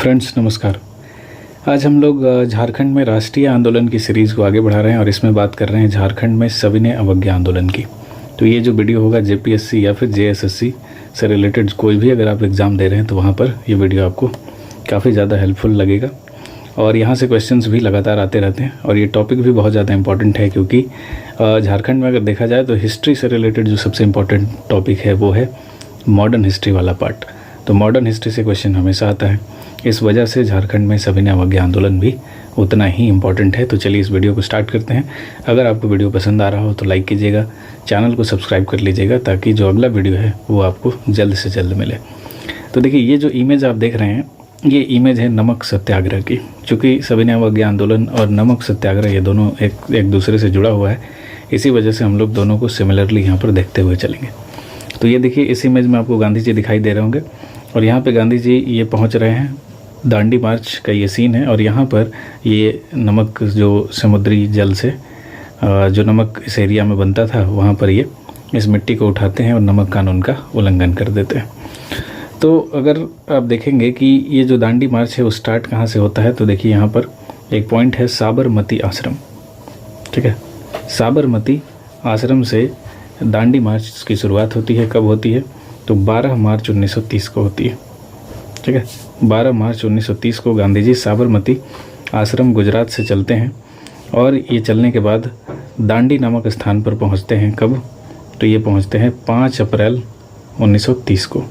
Friends नमस्कार। आज हम लोग झारखंड में राष्ट्रीय आंदोलन की सीरीज़ को आगे बढ़ा रहे हैं और इसमें बात कर रहे हैं झारखंड में सविनय अवज्ञा आंदोलन की। तो ये जो वीडियो होगा जेपीएससी या फिर जेएसएससी से रिलेटेड कोई भी अगर आप एग्ज़ाम दे रहे हैं तो वहाँ पर ये वीडियो आपको काफ़ी ज़्यादा हेल्पफुल लगेगा और यहाँ से क्वेश्चंस भी लगातार आते रहते हैं और ये टॉपिक भी बहुत ज़्यादा इंपॉर्टेंट है क्योंकि झारखंड में अगर देखा जाए तो हिस्ट्री से रिलेटेड जो सबसे इम्पॉर्टेंट टॉपिक है वो है मॉडर्न हिस्ट्री वाला पार्ट। तो मॉडर्न हिस्ट्री से क्वेश्चन हमेशा आता है, इस वजह से झारखंड में सविनय अवज्ञा आंदोलन भी उतना ही इम्पॉर्टेंट है। तो चलिए इस वीडियो को स्टार्ट करते हैं। अगर आपको वीडियो पसंद आ रहा हो तो लाइक कीजिएगा, चैनल को सब्सक्राइब कर लीजिएगा ताकि जो अगला वीडियो है वो आपको जल्द से जल्द मिले। तो देखिए ये जो इमेज आप देख रहे हैं ये इमेज है नमक सत्याग्रह की। चूँकि सविनय अवज्ञा आंदोलन और नमक सत्याग्रह ये दोनों एक दूसरे से जुड़ा हुआ है, इसी वजह से हम लोग दोनों को सिमिलरली यहाँ पर देखते हुए चलेंगे। तो ये देखिए इस इमेज में आपको गांधी जी दिखाई दे रहे होंगे और यहाँ पे गांधी जी ये पहुँच रहे हैं, दांडी मार्च का ये सीन है और यहाँ पर ये नमक जो समुद्री जल से जो नमक इस एरिया में बनता था वहाँ पर ये इस मिट्टी को उठाते हैं और नमक कानून का उल्लंघन कर देते हैं। तो अगर आप देखेंगे कि ये जो दांडी मार्च है वो स्टार्ट कहाँ से होता है तो देखिए यहाँ पर एक पॉइंट है साबरमती आश्रम। ठीक है, साबरमती आश्रम से दांडी मार्च की शुरुआत होती है। कब होती है तो 12 मार्च 1930 को होती है। ठीक है, 12 मार्च 1930 को गांधी जी साबरमती आश्रम गुजरात से चलते हैं और ये चलने के बाद दांडी नामक स्थान पर पहुंचते हैं। कब तो ये पहुंचते हैं 5 अप्रैल 1930 को।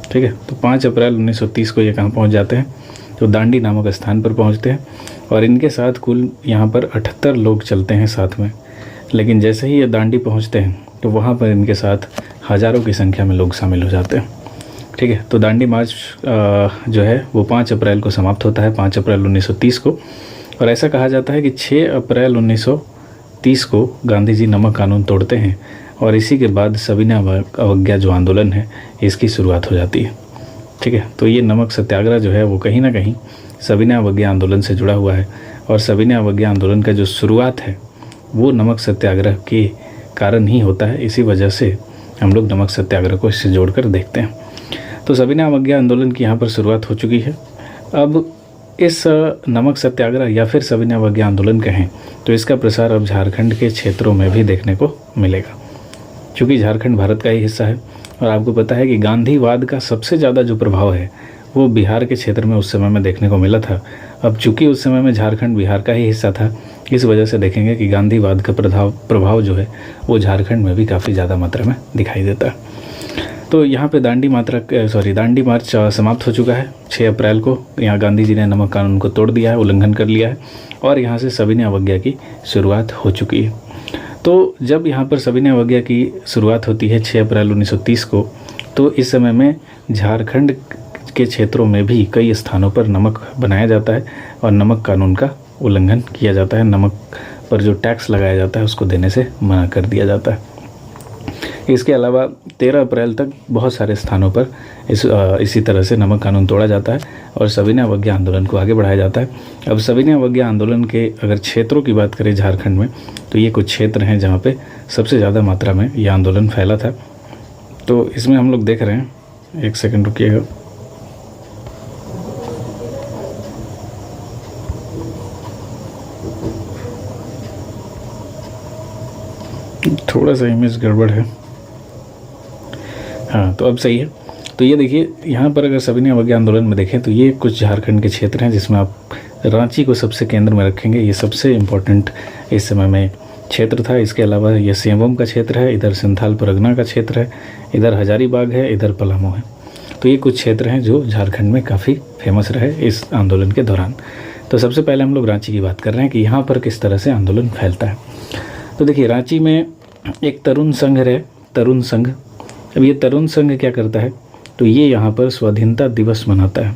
ठीक है, तो 5 अप्रैल 1930 को ये कहाँ पहुंच जाते हैं तो दांडी नामक स्थान पर पहुंचते हैं और इनके साथ कुल यहाँ पर 78 लोग चलते हैं साथ में। लेकिन जैसे ही ये दांडी पहुँचते हैं तो वहाँ पर इनके साथ हज़ारों की संख्या में लोग शामिल हो जाते हैं। ठीक है, तो दांडी मार्च जो है वो 5 अप्रैल को समाप्त होता है, 5 अप्रैल 1930 को। और ऐसा कहा जाता है कि 6 अप्रैल 1930 को गांधी जी नमक कानून तोड़ते हैं और इसी के बाद सविनय अवज्ञा जो आंदोलन है इसकी शुरुआत हो जाती है। ठीक है, तो ये नमक सत्याग्रह जो है वो कहीं ना कहीं सविनय अवज्ञा आंदोलन से जुड़ा हुआ है और सविनय अवज्ञा आंदोलन का जो शुरुआत है वो नमक सत्याग्रह के कारण ही होता है। इसी वजह से हम लोग नमक सत्याग्रह को इससे जोड़कर देखते हैं। तो सविनय अवज्ञा आंदोलन की यहाँ पर शुरुआत हो चुकी है। अब इस नमक सत्याग्रह या फिर सविनय अवज्ञा आंदोलन कहें तो इसका प्रसार अब झारखंड के क्षेत्रों में भी देखने को मिलेगा, क्योंकि झारखंड भारत का ही हिस्सा है और आपको पता है कि गांधीवाद का सबसे ज़्यादा जो प्रभाव है वो बिहार के क्षेत्र में उस समय में देखने को मिला था। अब चूँकि उस समय में झारखंड बिहार का ही हिस्सा था, इस वजह से देखेंगे कि गांधीवाद का प्रभाव जो है वो झारखंड में भी काफ़ी ज़्यादा मात्रा में दिखाई देता है। तो यहाँ पे दांडी मार्च समाप्त हो चुका है 6 अप्रैल को। यहाँ गांधी जी ने नमक कानून को तोड़ दिया है, उल्लंघन कर लिया है और यहाँ से सविनय अवज्ञा की शुरुआत हो चुकी है। तो जब यहाँ पर सविनय अवज्ञा की शुरुआत होती है 6 अप्रैल 1930 को, तो इस समय में झारखंड के क्षेत्रों में भी कई स्थानों पर नमक बनाया जाता है और नमक कानून का उल्लंघन किया जाता है। नमक पर जो टैक्स लगाया जाता है उसको देने से मना कर दिया जाता है। इसके अलावा 13 अप्रैल तक बहुत सारे स्थानों पर इसी तरह से नमक कानून तोड़ा जाता है और सविनय अवज्ञा आंदोलन को आगे बढ़ाया जाता है। अब सविनय अवज्ञा आंदोलन के अगर क्षेत्रों की बात करें झारखंड में तो ये कुछ क्षेत्र हैं जहाँ पे सबसे ज़्यादा मात्रा में ये आंदोलन फैला था। तो इसमें हम लोग देख रहे हैं, एक सेकंड रुकिएगा। थोड़ा सा इमेज गड़बड़ है, हाँ तो अब सही है। तो ये देखिए यहाँ पर अगर सविनय अवज्ञा आंदोलन में देखें तो ये कुछ झारखंड के क्षेत्र हैं जिसमें आप रांची को सबसे केंद्र में रखेंगे। ये सबसे इम्पोर्टेंट इस समय में क्षेत्र था। इसके अलावा ये सेवम का क्षेत्र है, इधर संथाल परगना का क्षेत्र है, इधर हजारीबाग है, इधर पलामू है। तो ये कुछ क्षेत्र हैं जो झारखंड में काफ़ी फेमस रहे इस आंदोलन के दौरान। तो सबसे पहले हम लोग रांची की बात कर रहे हैं कि यहाँ पर किस तरह से आंदोलन फैलता है। तो देखिए रांची में एक तरुण संघ है, तरुण संघ। अब ये तरुण संघ क्या करता है तो ये यहाँ पर स्वाधीनता दिवस मनाता है।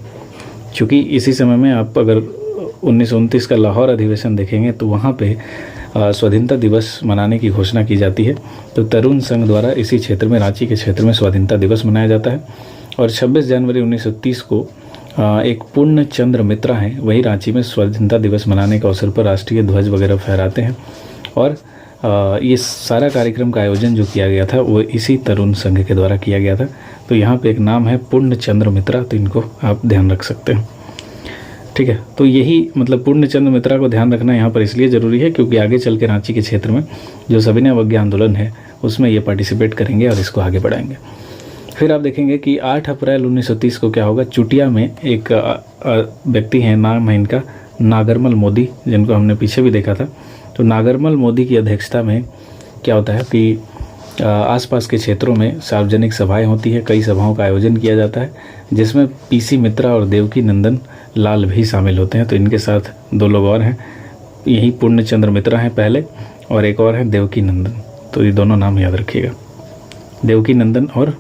क्योंकि इसी समय में आप अगर 1929 का लाहौर अधिवेशन देखेंगे तो वहाँ पे स्वाधीनता दिवस मनाने की घोषणा की जाती है। तो तरुण संघ द्वारा इसी क्षेत्र में, रांची के क्षेत्र में स्वाधीनता दिवस मनाया जाता है। और 26 जनवरी 1930 को एक पूर्ण चंद्र मित्रा हैं, वही रांची में स्वाधीनता दिवस मनाने के अवसर पर राष्ट्रीय ध्वज वगैरह फहराते हैं और ये सारा कार्यक्रम का आयोजन जो किया गया था वो इसी तरुण संघ के द्वारा किया गया था। तो यहाँ पे एक नाम है पूर्ण चंद्र मित्रा, तो इनको आप ध्यान रख सकते हैं। ठीक है। तो यही मतलब पूर्णचंद्र मित्रा को ध्यान रखना यहाँ पर इसलिए ज़रूरी है क्योंकि आगे चल के रांची के क्षेत्र में जो सविनय अवज्ञा आंदोलन है उसमें ये पार्टिसिपेट करेंगे और इसको आगे बढ़ाएंगे। फिर आप देखेंगे कि 8 अप्रैल 1930 को क्या होगा, चुटिया में एक व्यक्ति हैं, नाम है इनका नागरमल मोदी, जिनको हमने पीछे भी देखा था। तो नागरमल मोदी की अध्यक्षता में क्या होता है कि आसपास के क्षेत्रों में सार्वजनिक सभाएं होती है, कई सभाओं का आयोजन किया जाता है जिसमें पीसी मित्रा और देवकी नंदन लाल भी शामिल होते हैं। तो इनके साथ 2 लोग और हैं, यही पूर्णचंद्र मित्रा हैं पहले और एक और हैं देवकी नंदन। तो ये दोनों नाम याद रखिएगा, देवकी नंदन और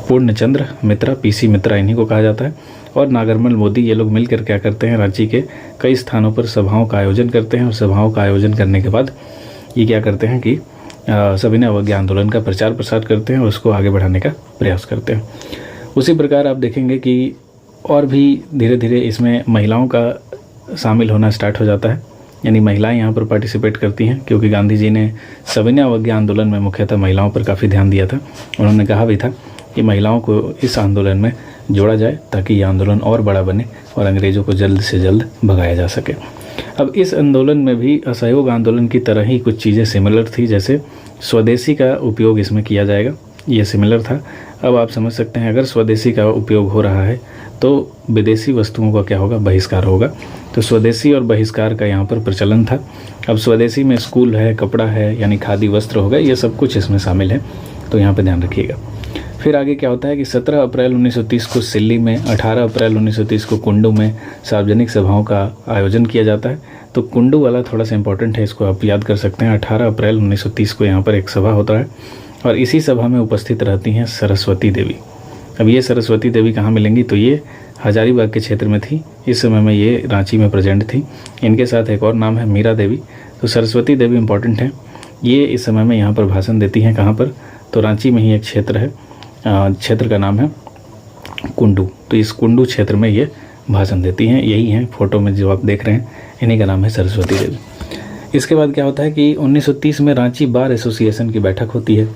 पूर्णचंद्र मित्रा, पीसी मित्रा इन्हीं को कहा जाता है। और नागरमल मोदी, ये लोग मिलकर क्या करते हैं, रांची के कई स्थानों पर सभाओं का आयोजन करते हैं और सभाओं का आयोजन करने के बाद ये क्या करते हैं कि सविनय अवज्ञा आंदोलन का प्रचार प्रसार करते हैं और उसको आगे बढ़ाने का प्रयास करते हैं। उसी प्रकार आप देखेंगे कि और भी धीरे धीरे इसमें महिलाओं का शामिल होना स्टार्ट हो जाता है, यानी महिलाएं यहाँ पर पार्टिसिपेट करती हैं क्योंकि गांधी जी ने सविनय अवज्ञा आंदोलन में मुख्यतः महिलाओं पर काफ़ी ध्यान दिया था। उन्होंने कहा भी था कि महिलाओं को इस आंदोलन में जोड़ा जाए ताकि ये आंदोलन और बड़ा बने और अंग्रेज़ों को जल्द से जल्द भगाया जा सके। अब इस आंदोलन में भी असहयोग आंदोलन की तरह ही कुछ चीज़ें सिमिलर थी, जैसे स्वदेशी का उपयोग इसमें किया जाएगा, ये सिमिलर था। अब आप समझ सकते हैं अगर स्वदेशी का उपयोग हो रहा है तो विदेशी वस्तुओं का क्या होगा, बहिष्कार होगा। तो स्वदेशी और बहिष्कार का यहाँ पर प्रचलन था। अब स्वदेशी में स्कूल है, कपड़ा है, यानी खादी वस्त्र हो गए, ये सब कुछ इसमें शामिल है, तो यहाँ पर ध्यान रखिएगा। फिर आगे क्या होता है कि 17 अप्रैल 1930 को सिल्ली में, 18 अप्रैल 1930 को कुंडू में सार्वजनिक सभाओं का आयोजन किया जाता है। तो कुंडू वाला थोड़ा सा इंपॉर्टेंट है, इसको आप याद कर सकते हैं। 18 अप्रैल 1930 को यहाँ पर एक सभा होता है और इसी सभा में उपस्थित रहती हैं सरस्वती देवी। अब ये सरस्वती देवी कहाँ मिलेंगी, तो ये हजारीबाग के क्षेत्र में थी, इस समय में ये रांची में प्रेजेंट थी। इनके साथ एक और नाम है मीरा देवी। तो सरस्वती देवी इंपॉर्टेंट है, ये इस समय में यहाँ पर भाषण देती हैं। कहाँ पर, तो रांची में ही एक क्षेत्र है, क्षेत्र का नाम है कुंडू। तो इस कुंडू क्षेत्र में ये भाषण देती हैं, यही हैं फोटो में जो आप देख रहे हैं, इन्हीं का नाम है सरस्वती देवी। इसके बाद क्या होता है कि 1930 में रांची बार एसोसिएशन की बैठक होती है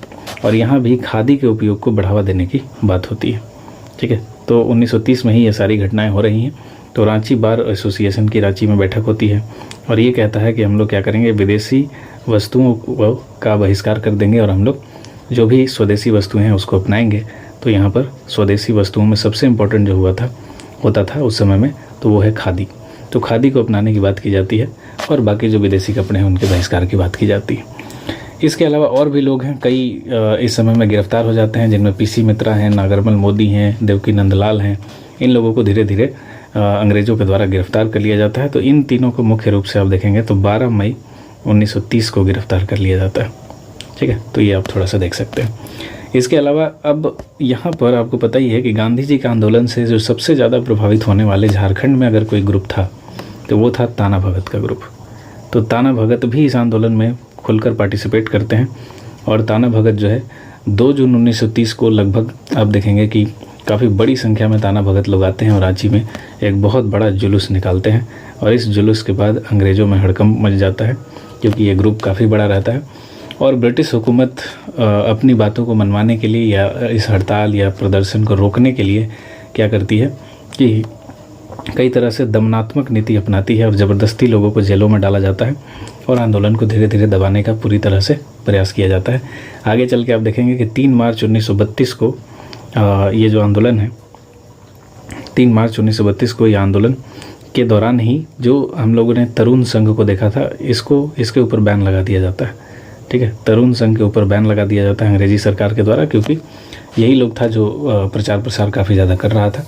और यहाँ भी खादी के उपयोग को बढ़ावा देने की बात होती है। ठीक है, तो 1930 में ही ये सारी घटनाएं हो रही हैं। तो रांची बार एसोसिएशन की रांची में बैठक होती है और ये कहता है कि हम लोग क्या करेंगे, विदेशी वस्तुओं का बहिष्कार कर देंगे और हम लोग जो भी स्वदेशी वस्तुएं हैं उसको अपनाएंगे। तो यहाँ पर स्वदेशी वस्तुओं में सबसे इम्पोर्टेंट जो होता था उस समय में, तो वो है खादी। तो खादी को अपनाने की बात की जाती है और बाकी जो विदेशी कपड़े हैं उनके बहिष्कार की बात की जाती है। इसके अलावा और भी लोग हैं, कई इस समय में गिरफ्तार हो जाते हैं, जिनमें पीसी मित्रा हैं, नागरमल मोदी हैं, देवकी नंदलाल हैं। इन लोगों को धीरे धीरे अंग्रेज़ों के द्वारा गिरफ्तार कर लिया जाता है। तो इन तीनों को मुख्य रूप से आप देखेंगे तो 12 मई 1930 को गिरफ्तार कर लिया जाता है। ठीक है, तो ये आप थोड़ा सा देख सकते हैं। इसके अलावा अब यहाँ पर आपको पता ही है कि गांधी जी के आंदोलन से जो सबसे ज़्यादा प्रभावित होने वाले झारखंड में अगर कोई ग्रुप था तो वो था ताना भगत का ग्रुप। तो ताना भगत भी इस आंदोलन में खुलकर पार्टिसिपेट करते हैं और ताना भगत जो है 2 जून 1930 को लगभग आप देखेंगे कि काफ़ी बड़ी संख्या में ताना भगत लोग आते हैं और रांची में एक बहुत बड़ा जुलूस निकालते हैं और इस जुलूस के बाद अंग्रेज़ों में हड़कंप मच जाता है क्योंकि ये ग्रुप काफ़ी बड़ा रहता है और ब्रिटिश हुकूमत अपनी बातों को मनवाने के लिए या इस हड़ताल या प्रदर्शन को रोकने के लिए क्या करती है कि कई तरह से दमनात्मक नीति अपनाती है और ज़बरदस्ती लोगों को जेलों में डाला जाता है और आंदोलन को धीरे धीरे दबाने का पूरी तरह से प्रयास किया जाता है। आगे चल के आप देखेंगे कि 3 मार्च 1932 को ये जो आंदोलन है, 3 मार्च 1932 को ये आंदोलन के दौरान ही जो हम लोगों ने तरुण संघ को देखा था, इसके ऊपर बैन लगा दिया जाता है। ठीक है, तरुण संघ के ऊपर बैन लगा दिया जाता है अंग्रेजी सरकार के द्वारा, क्योंकि यही लोग था जो प्रचार प्रसार काफ़ी ज़्यादा कर रहा था।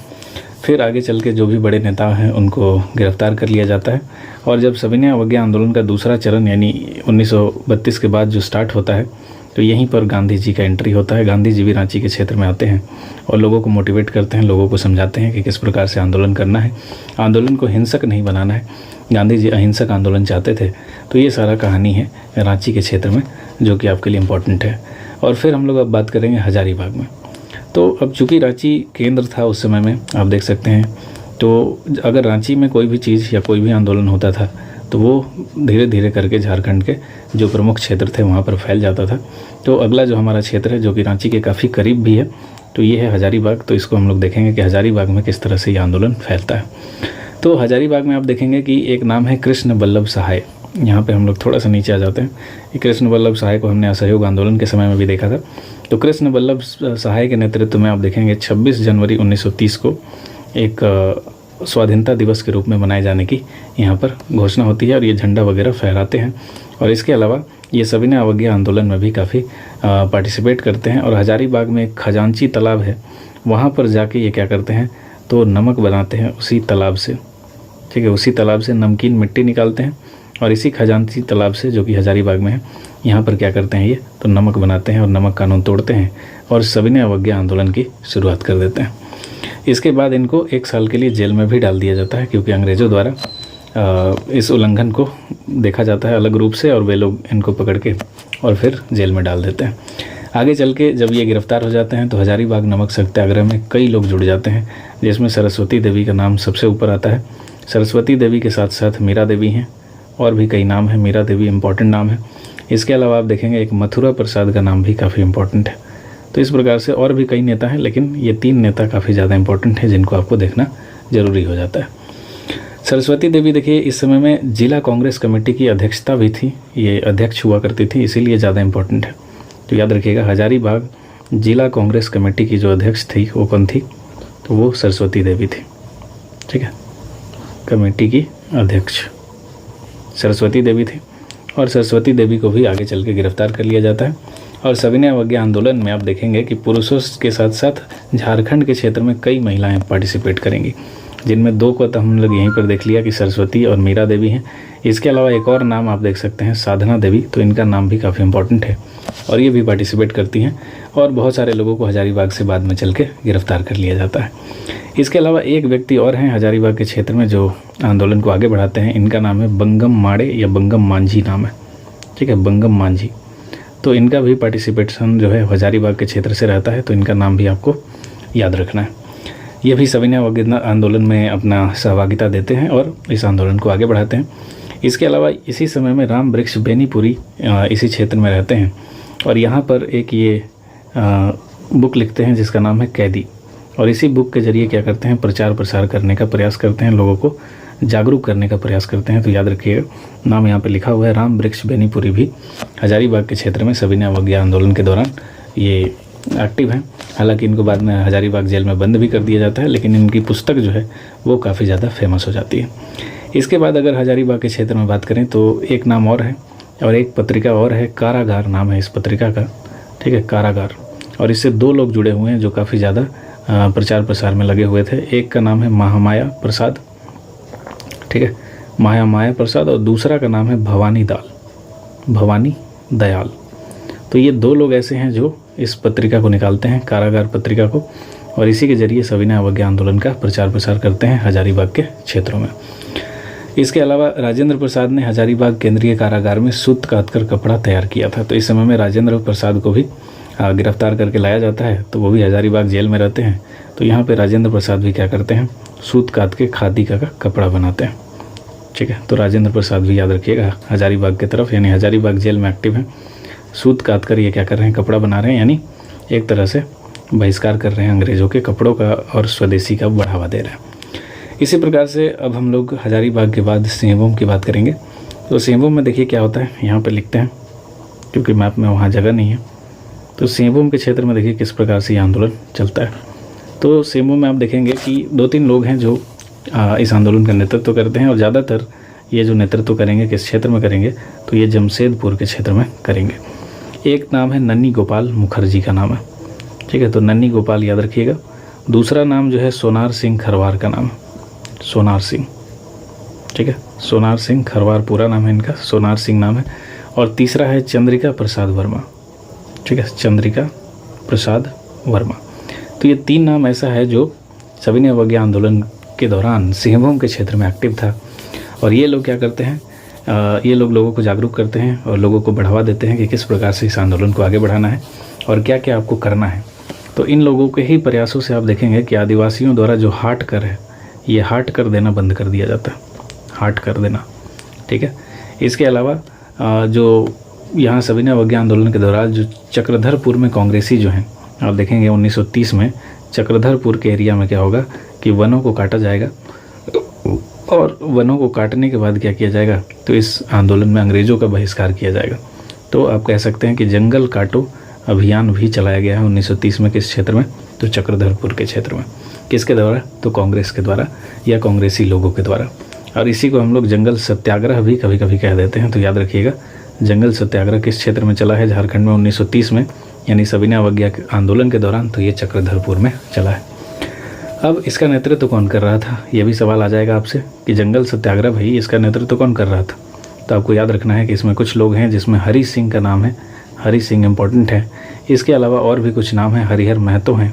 फिर आगे चल के जो भी बड़े नेता हैं उनको गिरफ्तार कर लिया जाता है और जब सविनय अवज्ञा आंदोलन का दूसरा चरण यानी 1932 के बाद जो स्टार्ट होता है तो यहीं पर गांधी जी का एंट्री होता है। गांधी जी भी रांची के क्षेत्र में आते हैं और लोगों को मोटिवेट करते हैं, लोगों को समझाते हैं कि किस प्रकार से आंदोलन करना है, आंदोलन को हिंसक नहीं बनाना है। गांधी जी अहिंसक आंदोलन चाहते थे। तो ये सारा कहानी है रांची के क्षेत्र में जो कि आपके लिए इम्पोर्टेंट है। और फिर हम लोग अब बात करेंगे हजारीबाग में। तो अब चूँकि रांची केंद्र था उस समय में, आप देख सकते हैं, तो अगर रांची में कोई भी चीज़ या कोई भी आंदोलन होता था तो वो धीरे धीरे करके झारखंड के जो प्रमुख क्षेत्र थे वहाँ पर फैल जाता था। तो अगला जो हमारा क्षेत्र है जो कि रांची के काफ़ी करीब भी है तो ये है हजारीबाग। तो इसको हम लोग देखेंगे कि हजारीबाग में किस तरह से ये आंदोलन फैलता है। तो हजारीबाग में आप देखेंगे कि एक नाम है कृष्ण बल्लभ सहाय। यहाँ पे हम लोग थोड़ा सा नीचे आ जाते हैं। ये कृष्ण बल्लभ सहाय को हमने असहयोग आंदोलन के समय में भी देखा था। तो कृष्ण बल्लभ सहाय के नेतृत्व में आप देखेंगे 26 जनवरी 1930 को एक स्वाधीनता दिवस के रूप में मनाए जाने की यहाँ पर घोषणा होती है और ये झंडा वगैरह फहराते हैं। और इसके अलावा ये सविनय अवज्ञा आंदोलन में भी काफ़ी पार्टिसिपेट करते हैं। और हजारीबाग में एक खजांची तालाब है, वहाँ पर जाके ये क्या करते हैं, तो नमक बनाते हैं उसी तालाब से। ठीक है, उसी तालाब से नमकीन मिट्टी निकालते हैं और इसी खजांची तालाब से, जो कि हजारीबाग में है, यहाँ पर क्या करते हैं ये, तो नमक बनाते हैं और नमक कानून तोड़ते हैं और सविनय अवज्ञा आंदोलन की शुरुआत कर देते हैं। इसके बाद इनको 1 साल के लिए जेल में भी डाल दिया जाता है, क्योंकि अंग्रेज़ों द्वारा इस उल्लंघन को देखा जाता है अलग रूप से और वे लोग इनको पकड़ के और फिर जेल में डाल देते हैं। आगे चल के जब ये गिरफ्तार हो जाते हैं तो हजारीबाग नमक सत्याग्रह में कई लोग जुड़ जाते हैं, जिसमें सरस्वती देवी का नाम सबसे ऊपर आता है। सरस्वती देवी के साथ साथ मीरा देवी हैं और भी कई नाम हैं। मीरा देवी इम्पॉर्टेंट नाम है। इसके अलावा आप देखेंगे एक मथुरा प्रसाद का नाम भी काफ़ी इम्पॉर्टेंट है। तो इस प्रकार से और भी कई नेता हैं, लेकिन ये 3 नेता काफ़ी ज़्यादा इम्पॉर्टेंट हैं जिनको आपको देखना ज़रूरी हो जाता है। सरस्वती देवी देखिए इस समय में जिला कांग्रेस कमेटी की अध्यक्षता भी थी, ये अध्यक्ष हुआ करती थी, इसीलिए ज़्यादा इम्पोर्टेंट है। तो याद रखिएगा, हजारीबाग जिला कांग्रेस कमेटी की जो अध्यक्ष थी वो कौन थी, तो वो सरस्वती देवी थी। ठीक है, कमेटी की अध्यक्ष सरस्वती देवी थी और सरस्वती देवी को भी आगे चल के गिरफ्तार कर लिया जाता है। और सविनय अवज्ञा आंदोलन में आप देखेंगे कि पुरुषों के साथ साथ झारखंड के क्षेत्र में कई महिलाएं पार्टिसिपेट करेंगी, जिनमें 2 को तो हम लोग यहीं पर देख लिया कि सरस्वती और मीरा देवी हैं। इसके अलावा एक और नाम आप देख सकते हैं, साधना देवी। तो इनका नाम भी काफ़ी इंपॉर्टेंट है और ये भी पार्टिसिपेट करती हैं और बहुत सारे लोगों को हजारीबाग से बाद में चल के गिरफ्तार कर लिया जाता है। इसके अलावा एक व्यक्ति और हैं हजारीबाग के क्षेत्र में जो आंदोलन को आगे बढ़ाते हैं, इनका नाम है बंगम माड़े या बंगम मांझी नाम है। ठीक है, बंगम मांझी। तो इनका भी पार्टिसिपेशन जो है हजारीबाग के क्षेत्र से रहता है, तो इनका नाम भी आपको याद रखना है। ये भी सविनय अवज्ञा आंदोलन में अपना सहभागिता देते हैं और इस आंदोलन को आगे बढ़ाते हैं। इसके अलावा इसी समय में राम वृक्ष बेनीपुरी इसी क्षेत्र में रहते हैं और यहाँ पर एक ये बुक लिखते हैं जिसका नाम है कैदी। और इसी बुक के ज़रिए क्या करते हैं, प्रचार प्रसार करने का प्रयास करते हैं, लोगों को जागरूक करने का प्रयास करते हैं। तो याद रखिएगा, नाम यहाँ पे लिखा हुआ है, राम वृक्ष बेनीपुरी भी हजारीबाग के क्षेत्र में सविनय अवज्ञा आंदोलन के दौरान ये एक्टिव हैं। हालांकि इनको बाद में हजारीबाग जेल में बंद भी कर दिया जाता है, लेकिन इनकी पुस्तक जो है वो काफ़ी ज़्यादा फेमस हो जाती है। इसके बाद अगर हजारीबाग के क्षेत्र में बात करें तो एक नाम और है और एक पत्रिका और है, कारागार नाम है इस पत्रिका का। ठीक है, कारागार। और इससे 2 लोग जुड़े हुए हैं जो काफ़ी ज़्यादा प्रचार प्रसार में लगे हुए थे। एक का नाम है महामाया प्रसाद, ठीक है, महामाया प्रसाद, और दूसरा का नाम है भवानी दयाल। तो ये 2 लोग ऐसे हैं जो इस पत्रिका को निकालते हैं, कारागार पत्रिका को, और इसी के जरिए सविनय अवज्ञा आंदोलन का प्रचार प्रसार करते हैं हजारीबाग के क्षेत्रों में। इसके अलावा राजेंद्र प्रसाद ने हजारीबाग केंद्रीय कारागार में सूत काटकर कपड़ा तैयार किया था। तो इस समय में राजेंद्र प्रसाद को भी गिरफ्तार करके लाया जाता है, तो वो भी हजारीबाग जेल में रहते हैं। तो यहाँ पे राजेंद्र प्रसाद भी क्या करते हैं, सूत काट के खादी का कपड़ा बनाते हैं। ठीक है, तो राजेंद्र प्रसाद भी याद रखिएगा हजारीबाग की तरफ, यानी हजारीबाग जेल में एक्टिव हैं। सूत काट कर ये क्या कर रहे हैं, कपड़ा बना रहे हैं, यानी एक तरह से बहिष्कार कर रहे हैं अंग्रेज़ों के कपड़ों का और स्वदेशी का बढ़ावा दे रहे हैं। इसी प्रकार से अब हम लोग हजारीबाग के बाद सिंहभूम की बात करेंगे। तो सिंहभूम में देखिए क्या होता है, यहाँ पे लिखते हैं क्योंकि मैप में वहाँ जगह नहीं है। तो सिंहभूम के क्षेत्र में देखिए किस प्रकार से ये आंदोलन चलता है। तो सिंहभूम में आप देखेंगे कि 2-3 लोग हैं जो इस आंदोलन का नेतृत्व करते हैं और ज़्यादातर ये जो नेतृत्व करेंगे किस क्षेत्र में करेंगे, तो ये जमशेदपुर के क्षेत्र में करेंगे। एक नाम है नन्नी गोपाल मुखर्जी का नाम है। ठीक है, तो नन्नी गोपाल याद रखिएगा। दूसरा नाम जो है सोनार सिंह खरवार का नाम है, सोनार सिंह। ठीक है, सोनार सिंह खरवार पूरा नाम है इनका, सोनार सिंह नाम है। और तीसरा है चंद्रिका प्रसाद वर्मा। ठीक है, चंद्रिका प्रसाद वर्मा। तो ये 3 नाम ऐसा है जो सविनय अवज्ञा आंदोलन के दौरान सिंहभूम के क्षेत्र में एक्टिव था। और ये लोग क्या करते हैं, ये लोग लोगों को जागरूक करते हैं और लोगों को बढ़ावा देते हैं कि किस प्रकार से इस आंदोलन को आगे बढ़ाना है और क्या क्या आपको करना है। तो इन लोगों के ही प्रयासों से आप देखेंगे कि आदिवासियों द्वारा जो हाट कर है, ये हाट कर देना बंद कर दिया जाता है, हाट कर देना। ठीक है, इसके अलावा जो यहाँ सविनय अवज्ञा आंदोलन के दौरान जो चक्रधरपुर में कांग्रेसी जो हैं आप देखेंगे 1930 में चक्रधरपुर के एरिया में क्या होगा कि वनों को काटा जाएगा, और वनों को काटने के बाद क्या किया जाएगा, तो इस आंदोलन में अंग्रेज़ों का बहिष्कार किया जाएगा। तो आप कह सकते हैं कि जंगल काटो अभियान भी चलाया गया है 1930 में। किस क्षेत्र में, तो चक्रधरपुर के क्षेत्र में। किसके द्वारा, तो कांग्रेस के द्वारा या कांग्रेसी लोगों के द्वारा। और इसी को हम लोग जंगल सत्याग्रह भी कभी कभी कह देते हैं। तो याद रखिएगा, जंगल सत्याग्रह किस क्षेत्र में चला है, झारखंड में 1930 में, यानी सविनय अवज्ञा आंदोलन के दौरान। तो ये चक्रधरपुर में चला है। अब इसका नेतृत्व कौन कर रहा था, ये भी सवाल आ जाएगा आपसे कि जंगल सत्याग्रह भाई इसका नेतृत्व कौन कर रहा था। तो आपको याद रखना है कि इसमें कुछ लोग हैं जिसमें हरि सिंह का नाम है, हरि सिंह इम्पोर्टेंट है। इसके अलावा और भी कुछ नाम हैं, हरिहर महतो हैं,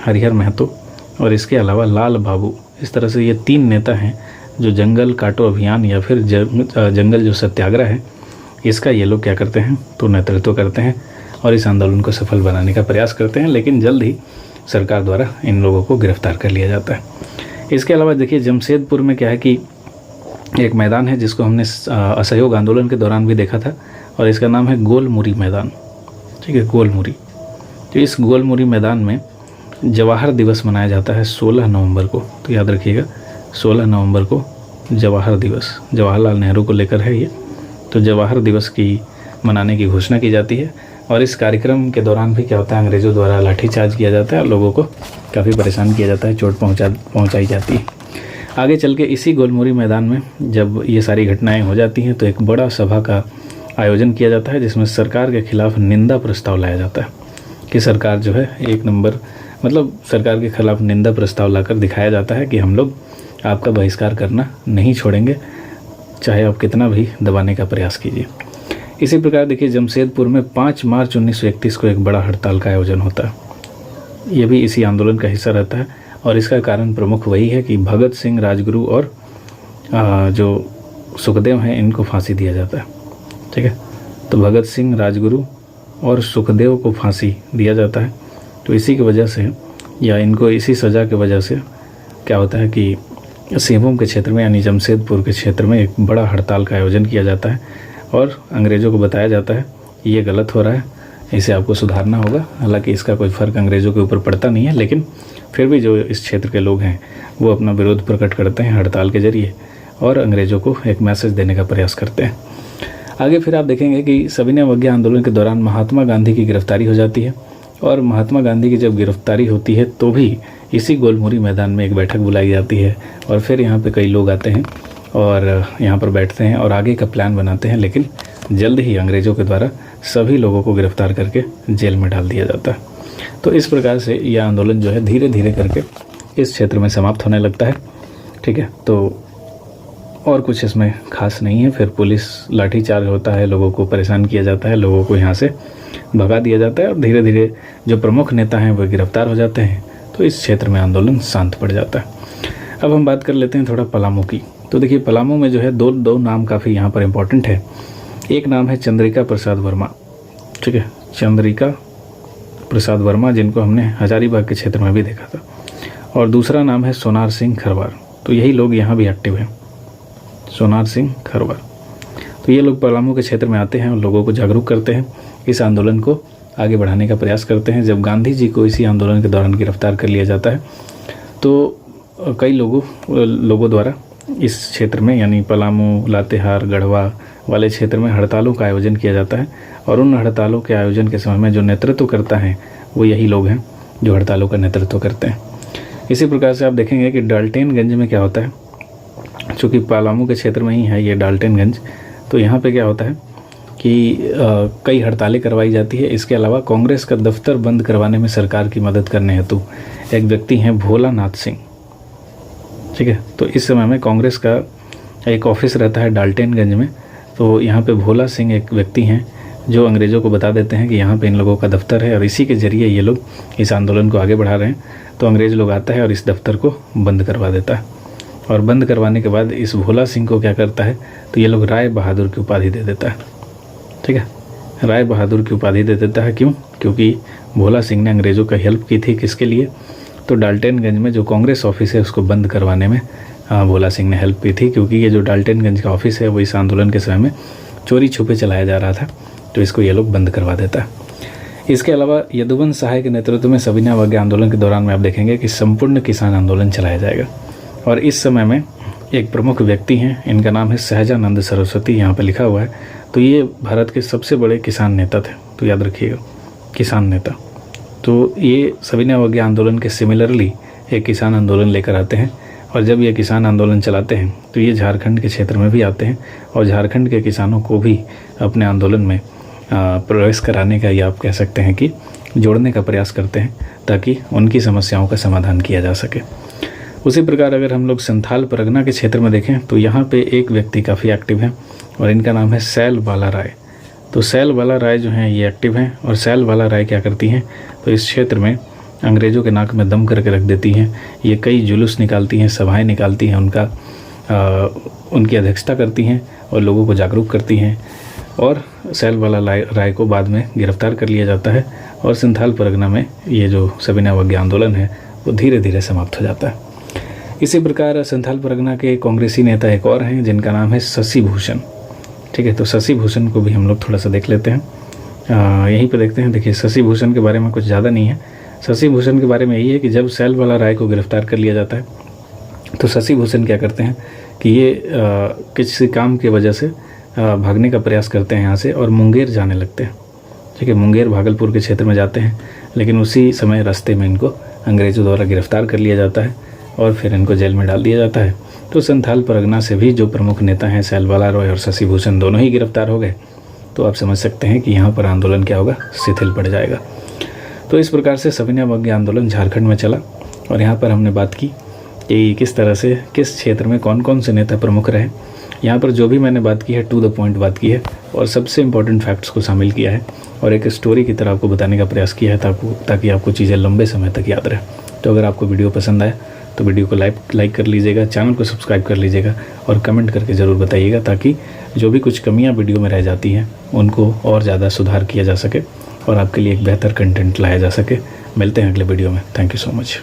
हरिहर महतो, और इसके अलावा लाल बाबू। इस तरह से ये 3 नेता हैं जो जंगल काटो अभियान या फिर जंगल जो सत्याग्रह है इसका ये लोग क्या करते हैं, तो नेतृत्व करते हैं और इस आंदोलन को सफल बनाने का प्रयास करते हैं। लेकिन जल्द ही सरकार द्वारा इन लोगों को गिरफ्तार कर लिया जाता है। इसके अलावा देखिए, जमशेदपुर में क्या है कि एक मैदान है जिसको हमने असहयोग आंदोलन के दौरान भी देखा था, और इसका नाम है गोलमुरी मैदान। ठीक है, गोलमुरी। तो इस गोलमुरी मैदान में जवाहर दिवस मनाया जाता है 16 नवंबर को। तो याद रखिएगा, 16 नवंबर को जवाहर दिवस, जवाहरलाल नेहरू को लेकर है ये। तो जवाहर दिवस की मनाने की घोषणा की जाती है, और इस कार्यक्रम के दौरान भी क्या होता है, अंग्रेज़ों द्वारा लाठीचार्ज किया जाता है और लोगों को काफ़ी परेशान किया जाता है, चोट पहुंचाई जाती है। आगे चल के इसी गोलमुरी मैदान में जब ये सारी घटनाएं हो जाती हैं तो एक बड़ा सभा का आयोजन किया जाता है, जिसमें सरकार के खिलाफ निंदा प्रस्ताव लाया जाता है कि सरकार जो है एक नंबर, मतलब सरकार के खिलाफ निंदा प्रस्ताव लाकर दिखाया जाता है कि हम लोग आपका बहिष्कार करना नहीं छोड़ेंगे, चाहे आप कितना भी दबाने का प्रयास कीजिए। इसी प्रकार देखिए, जमशेदपुर में 5 मार्च 1931 को एक बड़ा हड़ताल का आयोजन होता है। ये भी इसी आंदोलन का हिस्सा रहता है, और इसका कारण प्रमुख वही है कि भगत सिंह, राजगुरु और जो सुखदेव हैं इनको फांसी दिया जाता है। ठीक है, तो भगत सिंह, राजगुरु और सुखदेव को फांसी दिया जाता है। तो इसी की वजह से, या इनको इसी सज़ा की वजह से क्या होता है कि सिंहभूम के क्षेत्र में यानी जमशेदपुर के क्षेत्र में एक बड़ा हड़ताल का आयोजन किया जाता है, और अंग्रेज़ों को बताया जाता है ये गलत हो रहा है, इसे आपको सुधारना होगा। हालांकि इसका कोई फ़र्क अंग्रेज़ों के ऊपर पड़ता नहीं है, लेकिन फिर भी जो इस क्षेत्र के लोग हैं वो अपना विरोध प्रकट करते हैं हड़ताल के जरिए, और अंग्रेज़ों को एक मैसेज देने का प्रयास करते हैं। आगे फिर आप देखेंगे कि सविनय अवज्ञा आंदोलन के दौरान महात्मा गांधी की गिरफ्तारी हो जाती है, और महात्मा गांधी की जब गिरफ्तारी होती है तो भी इसी गोलमुरी मैदान में एक बैठक बुलाई जाती है, और फिर यहाँ पे कई लोग आते हैं और यहाँ पर बैठते हैं और आगे का प्लान बनाते हैं। लेकिन जल्द ही अंग्रेज़ों के द्वारा सभी लोगों को गिरफ्तार करके जेल में डाल दिया जाता है। तो इस प्रकार से यह आंदोलन जो है धीरे धीरे करके इस क्षेत्र में समाप्त होने लगता है। ठीक है, तो और कुछ इसमें खास नहीं है। फिर पुलिस लाठीचार्ज होता है, लोगों को परेशान किया जाता है, लोगों को यहाँ से भगा दिया जाता है, और धीरे धीरे जो प्रमुख नेता हैं वो गिरफ्तार हो जाते हैं। तो इस क्षेत्र में आंदोलन शांत पड़ जाता है। अब हम बात कर लेते हैं थोड़ा पलामू की। तो देखिए, पलामू में जो है दो नाम काफ़ी यहाँ पर इम्पोर्टेंट है। एक नाम है चंद्रिका प्रसाद वर्मा। ठीक है, चंद्रिका प्रसाद वर्मा, जिनको हमने हजारीबाग के क्षेत्र में भी देखा था, और दूसरा नाम है सोनार सिंह खरवार। तो यही लोग यहाँ भी एक्टिव हैं, सोनार सिंह खरवार। तो ये लोग पलामू के क्षेत्र में आते हैं और लोगों को जागरूक करते हैं, इस आंदोलन को आगे बढ़ाने का प्रयास करते हैं। जब गांधी जी को इसी आंदोलन के दौरान गिरफ्तार कर लिया जाता है तो कई लोगों द्वारा इस क्षेत्र में यानी पलामू, लातेहार, गढ़वा वाले क्षेत्र में हड़तालों का आयोजन किया जाता है, और उन हड़तालों के आयोजन के समय में जो नेतृत्व करता है वो यही लोग हैं जो हड़तालों का नेतृत्व करते हैं। इसी प्रकार से आप देखेंगे कि डाल्टेनगंज में क्या होता है, चूँकि पलामू के क्षेत्र में ही है ये डाल्टेनगंज, तो यहाँ पे क्या होता है कि कई हड़तालें करवाई जाती है। इसके अलावा कांग्रेस का दफ्तर बंद करवाने में सरकार की मदद करने हेतु एक व्यक्ति हैं भोलानाथ सिंह। ठीक है, तो इस समय में कांग्रेस का एक ऑफिस रहता है डाल्टेनगंज में, तो यहाँ पे भोला सिंह एक व्यक्ति हैं जो अंग्रेज़ों को बता देते हैं कि यहाँ पे इन लोगों का दफ्तर है, और इसी के ज़रिए ये लोग इस आंदोलन को आगे बढ़ा रहे हैं। तो अंग्रेज़ लोग आता है और इस दफ्तर को बंद करवा देता है, और बंद करवाने के बाद इस भोला सिंह को क्या करता है, तो ये लोग राय बहादुर की उपाधि दे देता है। ठीक है, राय बहादुर की उपाधि दे देता है। क्यों? क्योंकि भोला सिंह ने अंग्रेज़ों का हेल्प की थी। किसके लिए? तो डाल्टेनगंज में जो कांग्रेस ऑफिस है उसको बंद करवाने में भोला सिंह ने हेल्प की थी, क्योंकि ये जो डाल्टेनगंज का ऑफिस है वो इस आंदोलन के समय में चोरी छुपे चलाया जा रहा था, तो इसको ये लोग बंद करवा देता है। इसके अलावा यदुवंश सहाय के नेतृत्व में सविनय अवज्ञा आंदोलन के दौरान में आप देखेंगे कि संपूर्ण किसान आंदोलन चलाया जाएगा। और इस समय में एक प्रमुख व्यक्ति हैं, इनका नाम है सहजानंद सरस्वती, यहाँ पर लिखा हुआ है। तो ये भारत के सबसे बड़े किसान नेता थे, तो याद रखिएगा, किसान नेता। तो ये सविनय अवज्ञा आंदोलन के सिमिलरली एक किसान आंदोलन लेकर आते हैं, और जब ये किसान आंदोलन चलाते हैं तो ये झारखंड के क्षेत्र में भी आते हैं और झारखंड के किसानों को भी अपने आंदोलन में प्रवेश कराने का, या आप कह सकते हैं कि जोड़ने का प्रयास करते हैं, ताकि उनकी समस्याओं का समाधान किया जा सके। उसी प्रकार अगर हम लोग संथाल परगना के क्षेत्र में देखें तो यहाँ पे एक व्यक्ति काफ़ी एक्टिव है और इनका नाम है सैल बाला राय। तो सैल बाला राय जो हैं ये एक्टिव हैं, और सैल बाला राय क्या करती हैं, तो इस क्षेत्र में अंग्रेज़ों के नाक में दम करके रख देती हैं। ये कई जुलूस निकालती हैं, सभाएं निकालती हैं, उनकी अध्यक्षता करती हैं और लोगों को जागरूक करती हैं। और सैल बाला राय को बाद में गिरफ्तार कर लिया जाता है और संथाल परगना में ये जो सविनय अवज्ञा आंदोलन है वो धीरे धीरे समाप्त हो जाता है। इसी प्रकार संथाल परगना के कांग्रेसी नेता एक और हैं जिनका नाम है शशि भूषण। ठीक है, तो शशि भूषण को भी हम लोग थोड़ा सा देख लेते हैं। यहीं पे देखते हैं। देखिए, शशि भूषण के बारे में कुछ ज़्यादा नहीं है। शशि भूषण के बारे में यही है कि जब सैल बाला राय को गिरफ्तार कर लिया जाता है तो शशि भूषण क्या करते हैं कि ये किसी काम की वजह से भागने का प्रयास करते हैं यहाँ से और मुंगेर जाने लगते हैं। ठीक है, मुंगेर भागलपुर के क्षेत्र में जाते हैं, लेकिन उसी समय रास्ते में इनको अंग्रेज़ों द्वारा गिरफ्तार कर लिया जाता है और फिर इनको जेल में डाल दिया जाता है। तो संथाल परगना से भी जो प्रमुख नेता हैं सैल बाला राय और शशि भूषण दोनों ही गिरफ्तार हो गए। तो आप समझ सकते हैं कि यहाँ पर आंदोलन क्या होगा, शिथिल पड़ जाएगा। तो इस प्रकार से सविनय अवज्ञा आंदोलन झारखंड में चला और यहाँ पर हमने बात की कि किस तरह से किस क्षेत्र में कौन कौन से नेता प्रमुख रहे। यहाँ पर जो भी मैंने बात की है टू द पॉइंट बात की है और सबसे इम्पोर्टेंट फैक्ट्स को शामिल किया है और एक स्टोरी की तरह आपको बताने का प्रयास किया है ताकि आपको चीज़ें लंबे समय तक याद रहे। तो अगर आपको वीडियो पसंद आए तो वीडियो को लाइक कर लीजिएगा, चैनल को सब्सक्राइब कर लीजिएगा और कमेंट करके ज़रूर बताइएगा, ताकि जो भी कुछ कमियाँ वीडियो में रह जाती हैं उनको और ज़्यादा सुधार किया जा सके और आपके लिए एक बेहतर कंटेंट लाया जा सके। मिलते हैं अगले वीडियो में। Thank you so much.